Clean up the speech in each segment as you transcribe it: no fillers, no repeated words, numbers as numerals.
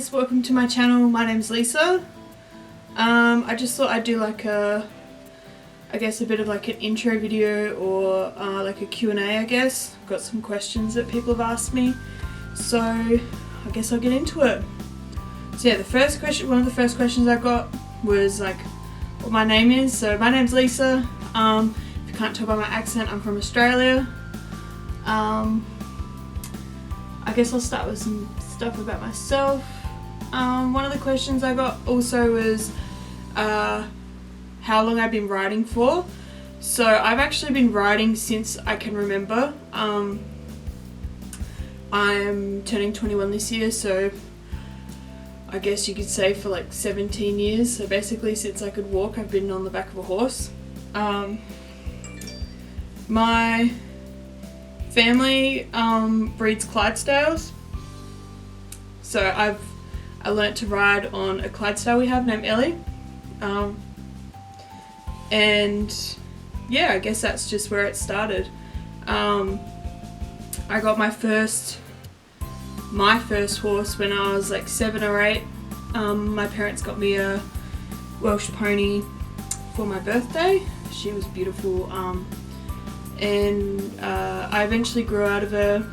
guys, welcome to my channel. My name's Lisa. I just thought I'd do like a bit of like an intro video or like a Q&A, I guess. I've got some questions that people have asked me, so I guess I'll get into it. So yeah, one of the first questions I got was like what my name is. So my name's Lisa. If you can't tell by my accent, I'm from Australia. I guess I'll start with some stuff about myself. One of the questions I got also was how long I've been writing for. So I've actually been writing since I can remember. I'm turning 21 this year, so I guess you could say for like 17 years. So basically since I could walk, I've been on the back of a horse. My family breeds Clydesdales, so I learnt to ride on a Clydesdale we have named Ellie, and yeah, I guess that's just where it started. I got my first horse when I was like 7 or 8. My parents got me a Welsh pony for my birthday. She was beautiful. And I eventually grew out of her.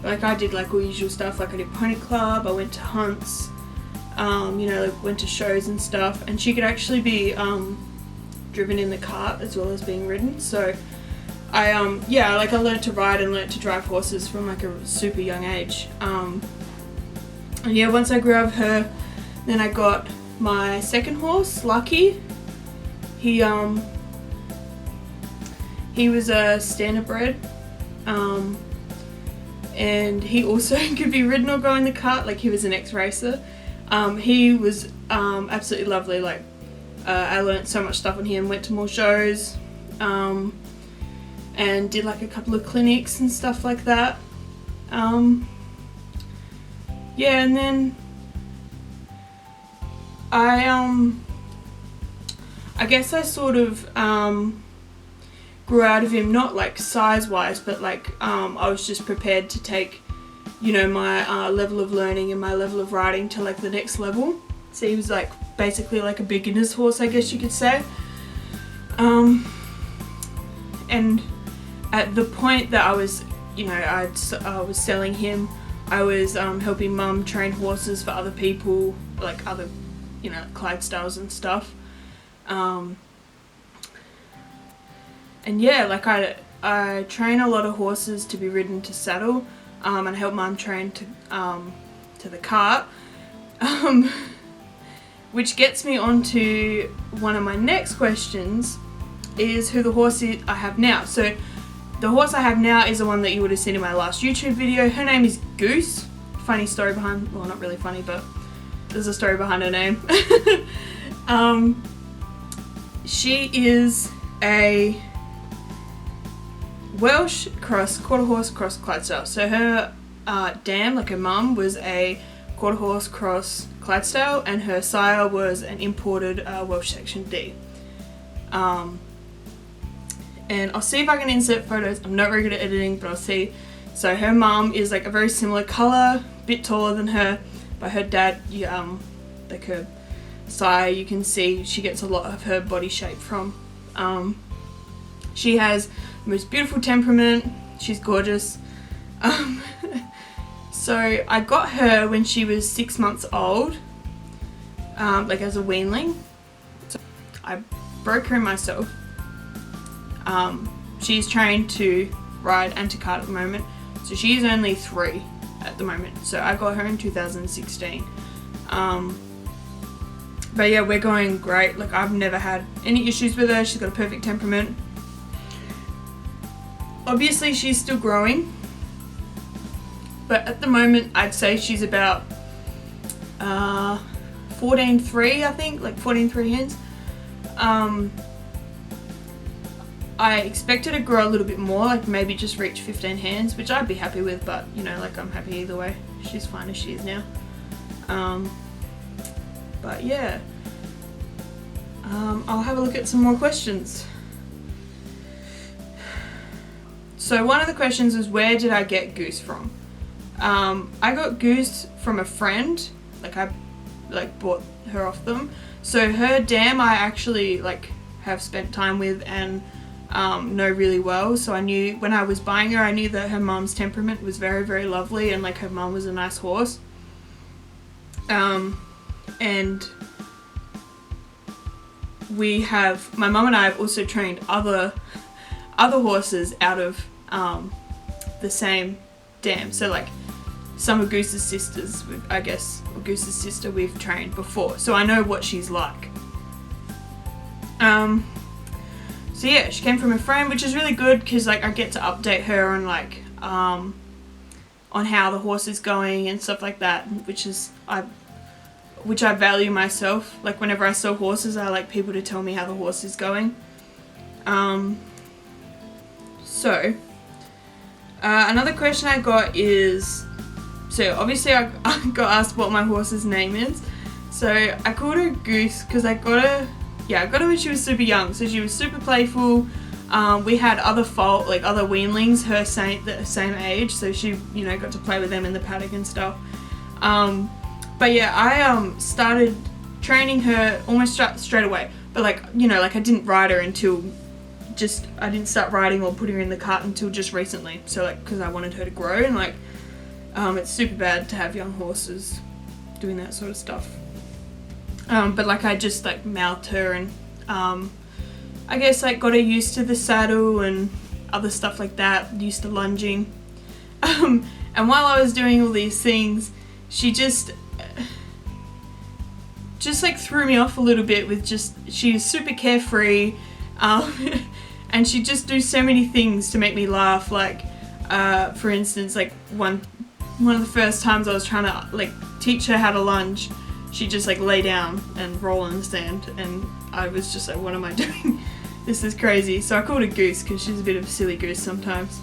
Like I did like all usual stuff, like I did pony club, I went to hunts, like went to shows and stuff, and she could actually be driven in the cart as well as being ridden. So I learned to ride and learned to drive horses from like a super young age. And yeah, once I grew out of her, then I got my second horse, Lucky. He was a standardbred, and he also could be ridden or go in the cart. Like he was an ex-racer. He was absolutely lovely. Like I learnt so much stuff on him. Went to more shows, and did like a couple of clinics and stuff like that. Yeah, and then I guess I sort of grew out of him, not like size wise, but like I was just prepared to take my level of learning and my level of riding to like the next level. So he was like basically like a beginner's horse, I guess you could say. And at the point that I was selling him, I was helping mum train horses for other people, like other Clydesdales and stuff. And yeah, like I train a lot of horses to be ridden to saddle, and help mum train to the cart, which gets me onto one of my next questions, is who the horse is I have now. So the horse I have now is the one that you would have seen in my last YouTube video. Her name is Goose. Funny story behind, well, not really funny, but there's a story behind her name. She is a Welsh cross, quarter horse cross Clydesdale. So her dam, like her mum, was a quarter horse cross Clydesdale, and her sire was an imported Welsh Section D. And I'll see if I can insert photos. I'm not very good at editing, but I'll see. So her mum is like a very similar colour, bit taller than her, but her dad, like her sire, you can see she gets a lot of her body shape from. She has the most beautiful temperament. She's gorgeous. So I got her when she was 6 months old, like as a weanling. So I broke her myself. She's trained to ride and to cart at the moment, so she's only 3 at the moment. So I got her in 2016. But yeah, we're going great. Like I've never had any issues with her. She's got a perfect temperament. Obviously she's still growing, but at the moment I'd say she's about 14.3, I think, like 14.3 hands. I expect her to grow a little bit more, like maybe just reach 15 hands, which I'd be happy with, but like I'm happy either way. She's fine as she is now. But yeah, I'll have a look at some more questions. So one of the questions was, where did I get Goose from? I got Goose from a friend, like I bought her off them. So her dam I actually like have spent time with and know really well. So I knew when I was buying her, I knew that her mum's temperament was very, very lovely, and like her mum was a nice horse. And my mum and I have also trained other horses out of the same dam. So like some of Goose's sisters, I guess, or Goose's sister we've trained before, so I know what she's like. So yeah, she came from a friend, which is really good because like I get to update her on like on how the horse is going and stuff like that, which I value myself. Like whenever I sell horses, I like people to tell me how the horse is going. So another question I got is, so obviously I got asked what my horse's name is. So I called her Goose because I got her when she was super young. So she was super playful. We had other weanlings the same age, so she got to play with them in the paddock and stuff. But yeah, I started training her almost straight away. But like I didn't ride her until I didn't start riding or putting her in the cart until just recently. So like because I wanted her to grow, and like it's super bad to have young horses doing that sort of stuff. But like I just like mouthed her and I guess like got her used to the saddle and other stuff like that, used to lunging. And while I was doing all these things, she just like threw me off a little bit with she was super carefree, and she'd just do so many things to make me laugh. Like for instance, like one of the first times I was trying to like teach her how to lunge, she'd just like lay down and roll in the sand, and I was just like, what am I doing? This is crazy. So I called her Goose because she's a bit of a silly goose sometimes.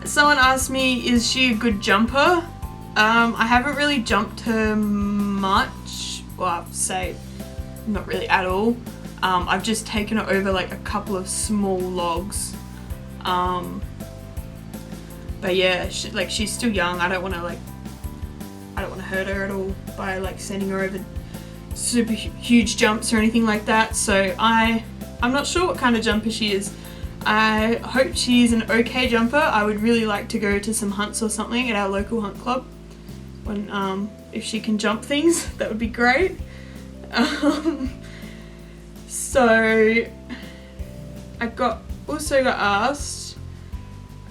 Someone asked me, is she a good jumper? I haven't really jumped her much. Well, I'd say not really at all. I've just taken her over like a couple of small logs. But yeah, she's still young. I don't want to hurt her at all by like sending her over super huge jumps or anything like that. So I'm not sure what kind of jumper she is. I hope she's an okay jumper. I would really like to go to some hunts or something at our local hunt club. If she can jump things, that would be great. So I also got asked.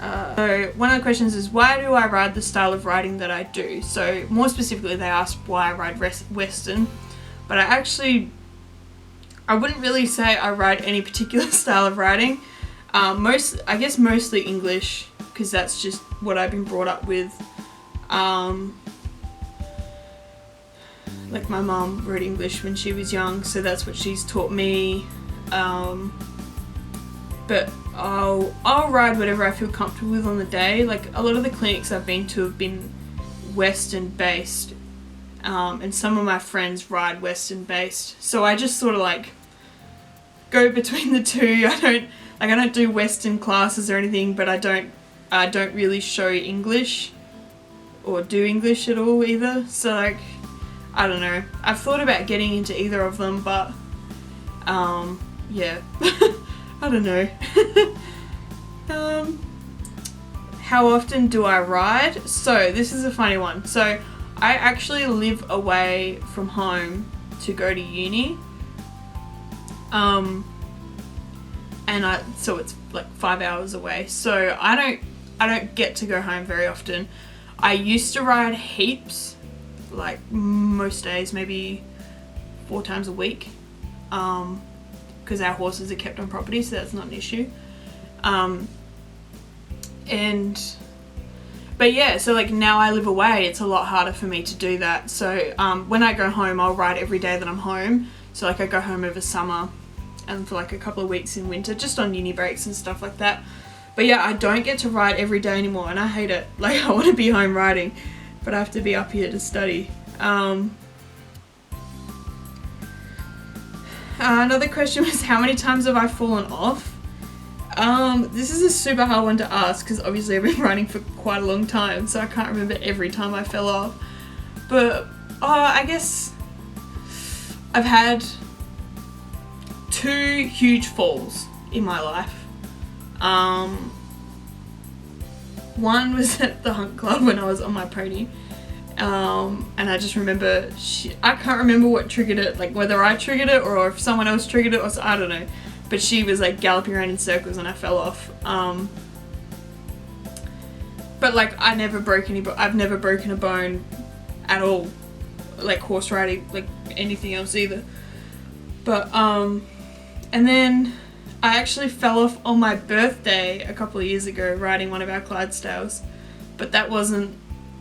So one of the questions is, why do I ride the style of riding that I do? So more specifically, they asked why I ride Western, but I wouldn't really say I ride any particular style of riding. I guess mostly English, because that's just what I've been brought up with. Like my mom rode English when she was young, so that's what she's taught me. But I'll ride whatever I feel comfortable with on the day. Like a lot of the clinics I've been to have been Western based, and some of my friends ride Western based. So I just sort of like go between the two. I don't do Western classes or anything, but I don't really show English or do English at all either. So like, I don't know. I've thought about getting into either of them, but yeah. I don't know. How often do I ride? So this is a funny one. So I actually live away from home to go to uni. So it's like 5 hours away. So I don't get to go home very often. I used to ride heaps, like most days, maybe 4 times a week. Because our horses are kept on property, so that's not an issue. But yeah, so like now I live away, it's a lot harder for me to do that. So when I go home, I'll ride every day that I'm home. So like I go home over summer and for like a couple of weeks in winter, just on uni breaks and stuff like that. But yeah, I don't get to ride every day anymore, and I hate it. Like I want to be home riding, but I have to be up here to study. Another question was, how many times have I fallen off? This is a super hard one to ask because obviously I've been riding for quite a long time, so I can't remember every time I fell off. But I guess I've had 2 huge falls in my life. One was at the Hunt Club when I was on my pony. And I just remember, I can't remember what triggered it, like whether I triggered it or if someone else triggered it, or I don't know. But she was like galloping around in circles and I fell off. But like I've never broken a bone at all, like horse riding, like anything else either. But and then I actually fell off on my birthday a couple of years ago riding one of our Clydesdales. But that wasn't,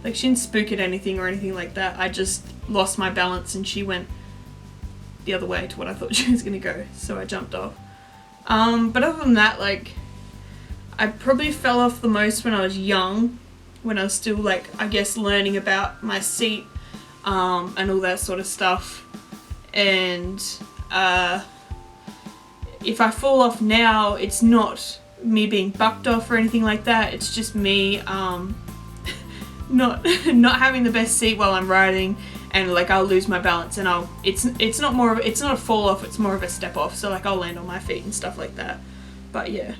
like, she didn't spook at anything or anything like that. I just lost my balance and she went the other way to what I thought she was going to go. So I jumped off. But other than that, like, I probably fell off the most when I was young. When I was still, like, I guess learning about my seat and all that sort of stuff. And if I fall off now, it's not me being bucked off or anything like that. It's just me not having the best seat while I'm riding, and like I'll lose my balance and it's not a fall off, it's more of a step off, so like I'll land on my feet and stuff like that. But yeah.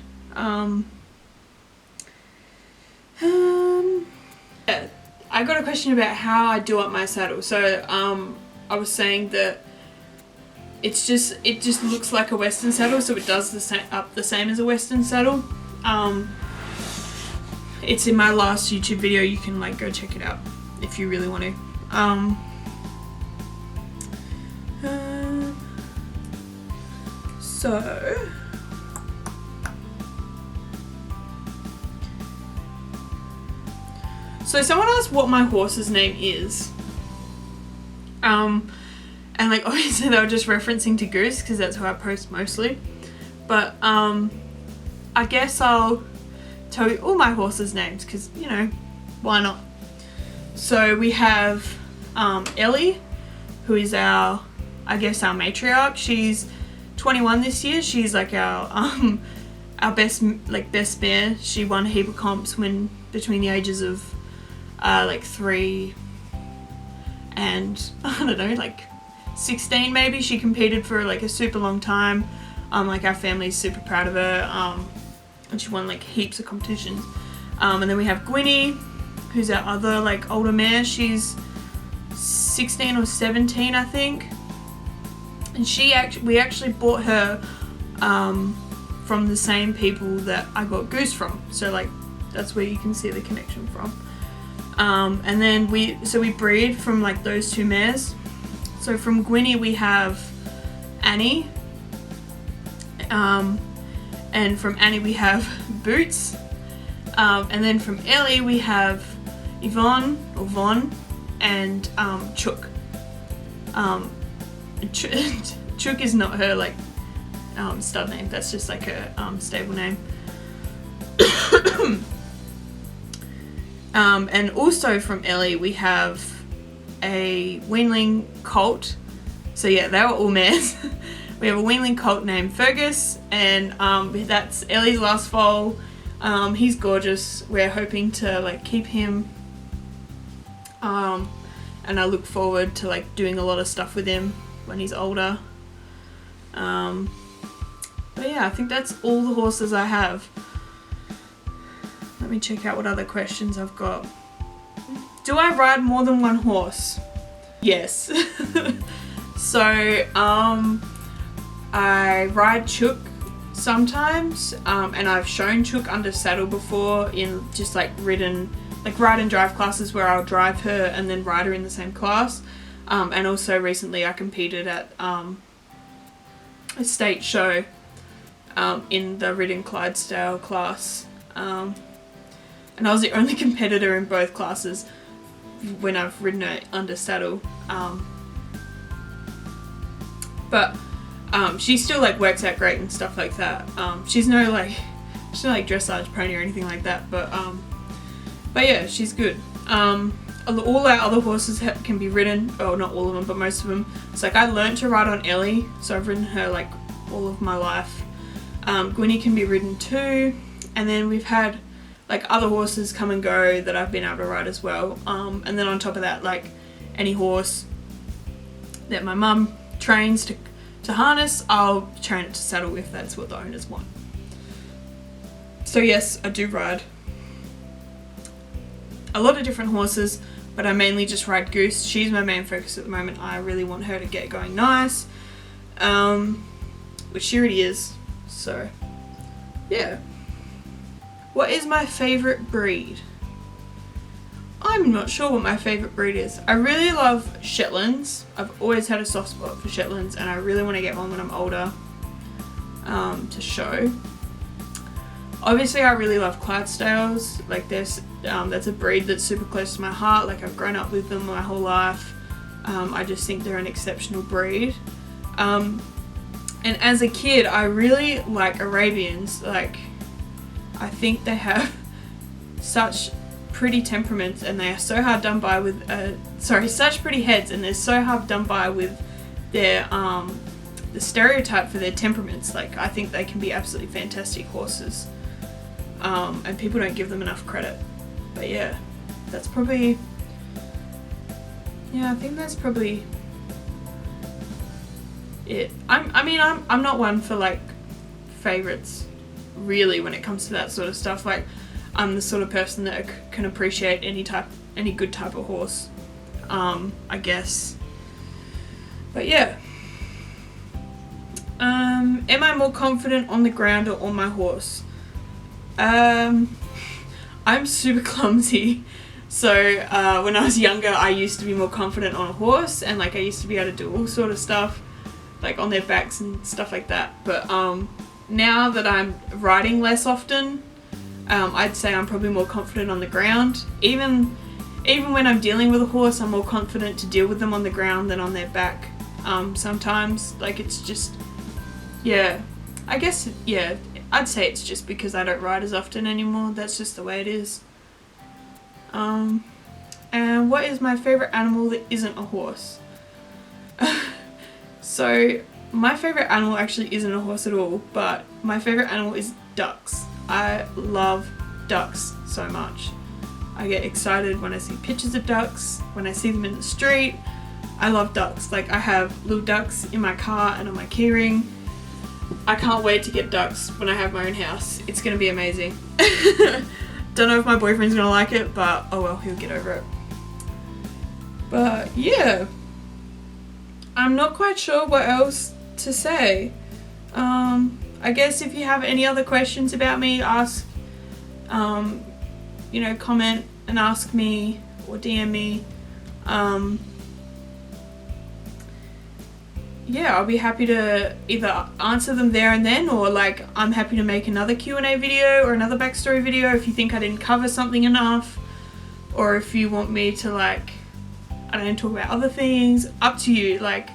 Yeah, I got a question about how I do up my saddle. So I was saying that it just looks like a Western saddle, so it does the same as a Western saddle. It's in my last YouTube video. You can like go check it out if you really want to. So someone asked what my horse's name is. And like obviously they were just referencing to Goose because that's who I post mostly. But I guess I'll tell you all my horses' names because, you know, why not? So we have Ellie, who is our matriarch. She's 21 this year. She's like our best mare. She won a heap of comps when between the ages of like 3 and I don't know, like 16 maybe. She competed for like a super long time. Like our family's super proud of her. And she won like heaps of competitions. And then we have Gwynnie, who's our other like older mare. She's 16 or 17, I think. And we actually bought her from the same people that I got Goose from. So like that's where you can see the connection from. And then we breed from like those 2 mares. So from Gwynnie we have Annie. And from Annie we have Boots. And then from Ellie we have Yvonne or Von and Chook. Chook is not her like stud name. That's just like a stable name. And also from Ellie we have a weanling colt. So yeah, they were all mares. We have a weanling colt named Fergus, and that's Ellie's last foal. He's gorgeous. We're hoping to like keep him, and I look forward to like doing a lot of stuff with him when he's older. But yeah, I think that's all the horses I have. Let me check out what other questions I've got. Do I ride more than one horse? Yes. So I ride Chook sometimes, and I've shown Chook under saddle before in just like ride and drive classes where I'll drive her and then ride her in the same class. And also recently I competed at a state show in the ridden Clydesdale class, and I was the only competitor in both classes when I've ridden her under saddle. But she still like works out great and stuff like that. She's no like dressage pony or anything like that, but yeah, she's good. All our other horses can be ridden, oh not all of them, but most of them. It's like I learned to ride on Ellie, so I've ridden her like all of my life. Gwynny can be ridden too, and then we've had like other horses come and go that I've been able to ride as well, and then on top of that, like any horse that my mum trains to harness, I'll train it to saddle if that's what the owners want. So yes, I do ride a lot of different horses, but I mainly just ride Goose. She's my main focus at the moment. I really want her to get going nice, which she already is, so yeah. What is my favourite breed? I'm not sure what my favourite breed is. I really love Shetlands. I've always had a soft spot for Shetlands, and I really want to get one when I'm older, to show. Obviously I really love Clydesdales. Like that's a breed that's super close to my heart. Like I've grown up with them my whole life. I just think they're an exceptional breed. And as a kid I really like Arabians. Like I think they have such pretty temperaments, and they are so hard done by with such pretty heads, and they're so hard done by with their the stereotype for their temperaments. Like I think they can be absolutely fantastic horses, and people don't give them enough credit. But yeah, that's probably, yeah, I think that's probably it. I'm not one for like favorites really when it comes to that sort of stuff. Like I'm the sort of person that can appreciate any good type of horse, I guess. But yeah. Am I more confident on the ground or on my horse? I'm super clumsy. So when I was younger I used to be more confident on a horse, and like I used to be able to do all sort of stuff like on their backs and stuff like that. But now that I'm riding less often, I'd say I'm probably more confident on the ground. Even when I'm dealing with a horse, I'm more confident to deal with them on the ground than on their back. Sometimes, like it's just, yeah, I guess, yeah, I'd say it's just because I don't ride as often anymore. That's just the way it is. And what is my favourite animal that isn't a horse? So my favourite animal actually isn't a horse at all, but my favourite animal is ducks. I love ducks so much. I get excited when I see pictures of ducks, when I see them in the street. I love ducks. Like I have little ducks in my car and on my keyring. I can't wait to get ducks when I have my own house. It's gonna be amazing. Don't know if my boyfriend's gonna like it, but oh well, he'll get over it. But yeah, I'm not quite sure what else to say. I guess if you have any other questions about me, ask, comment and ask me or DM me. Yeah, I'll be happy to either answer them there and then, or like I'm happy to make another Q&A video or another backstory video if you think I didn't cover something enough, or if you want me to like, I don't know, talk about other things. Up to you. Like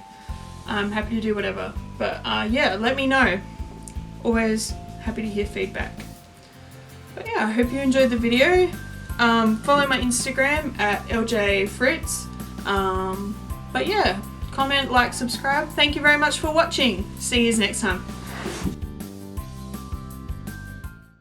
I'm happy to do whatever. But yeah, let me know. Always happy to hear feedback. But yeah, I hope you enjoyed the video. Follow my Instagram at LJFritz. But yeah, comment, like, subscribe. Thank you very much for watching. See you next time.